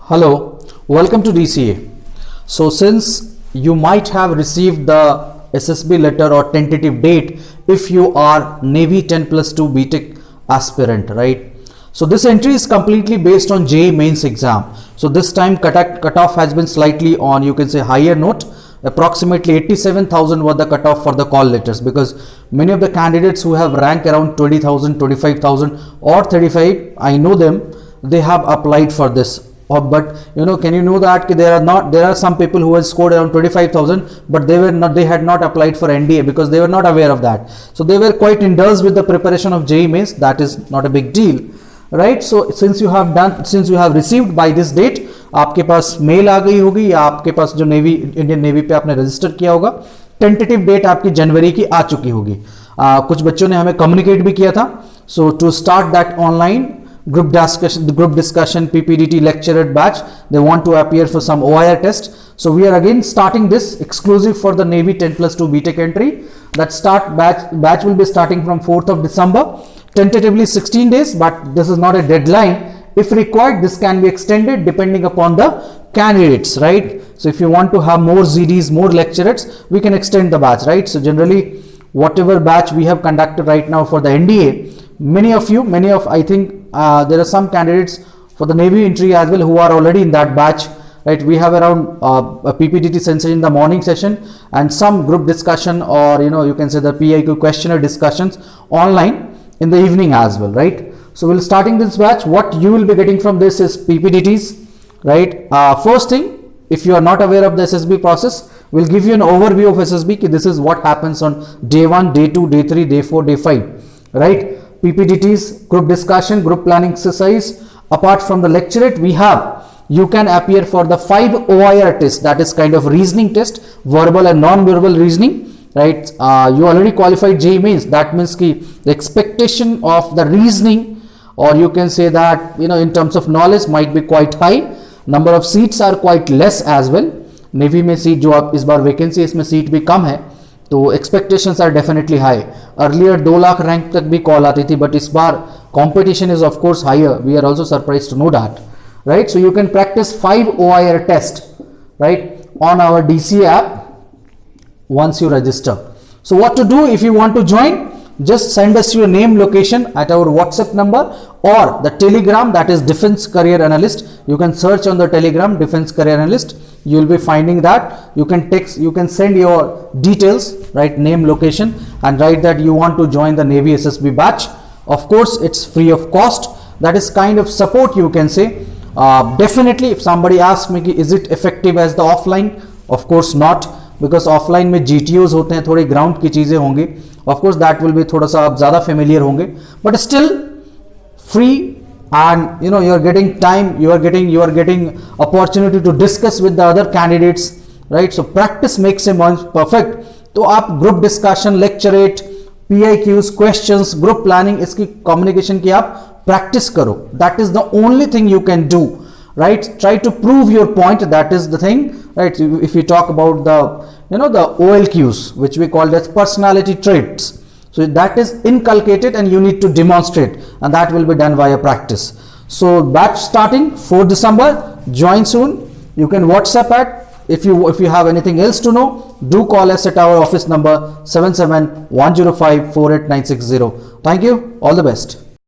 Hello, welcome to DCA. So since you might have received the SSB letter or tentative date if you are Navy 10+2 BTech aspirant, right? So this entry is completely based on JEE mains exam. So this time cutoff has been slightly on, you can say, higher note. Approximately 87,000 were the cutoff for the call letters, because many of the candidates who have rank around 20,000, 25,000 or 35, I know them, they have applied for this. But can you know that there are some people who have scored around 25,000, but they had not applied for NDA because they were not aware of that. So they were quite indulged with the preparation of JEE mains. That is not a big deal, right? So since you have received by this date, आपके पास mail आ गई होगी या आपके पास जो navy Indian navy पे आपने register किया होगा, टेंटेटिव डेट आपकी जनवरी की आ चुकी होगी. कुछ बच्चों ने हमें कम्युनिकेट भी किया था. So to start that online group discussion PPDT lecturate batch, they want to appear for some OIR test. So we are again starting this exclusive for the Navy 10+2 BTech entry. That batch will be starting from 4th of December, tentatively 16 days, but this is not a deadline. If required, this can be extended depending upon the candidates, right? So if you want to have more ZDs, more lecturettes, we can extend the batch, right? So generally whatever batch we have conducted right now for the NDA, many of I think there are some candidates for the Navy entry as well who are already in that batch, right? We have around a PPDT session in the morning session and some group discussion, or you can say the PIQ questionnaire discussions online in the evening as well, right? So we'll starting this batch. What you will be getting from this is PPDTs, right? First thing, if you are not aware of the SSB process, we'll give you an overview of SSB. This is what happens on day 1, day 2, day 3, day 4, day 5, right? PPDTs, group discussion, group planning exercise. Apart from the lecturate, you can appear for the 5 OIR test, that is kind of reasoning test, verbal and non-verbal reasoning, right? You already qualified JEE mains. That means the expectation of the reasoning, or you can say that in terms of knowledge, might be quite high. Number of seats are quite less as well. Navy में seat जो आप इस बार vacancy इसमें seat भी कम है, तो expectations are definitely high. Earlier 2 lakh rank तक भी कॉल आती थी, but इस बार competition is of course higher. We are also surprised to know that, right? So you can practice 5 OIR test, right, on our DC app once you register. So what to do if you want to join? Just send us your name, location at our WhatsApp number or the Telegram, that is Defense Career Analyst. You can search on the Telegram Defense Career Analyst. You will be finding that. You can text, you can send your details, right, name, location, and write that you want to join the Navy SSB batch. Of course, it's free of cost. That is kind of support, you can say. Definitely, if somebody asks me, is it effective as the offline? Of course not, because offline में GTOs होते हैं, थोड़ी ground की चीजें होंगी. Of course that will be थोड़ा सा आप ज़्यादा familiar होंगे, but still free, and you are getting time, you are getting opportunity to discuss with the other candidates, right? So practice makes a man perfect. तो आप group discussion, lecturate, PIQs, questions, group planning, इसकी communication की आप practice करो. That is the only thing you can do, right? Try to prove your point. That is the thing, right? If you talk about the the OLQs, which we call as personality traits, so that is inculcated and you need to demonstrate, and that will be done via practice. So batch starting 4 December. Join soon. You can WhatsApp at. If you have anything else to know, do call us at our office number 77-105-48960. Thank you. All the best.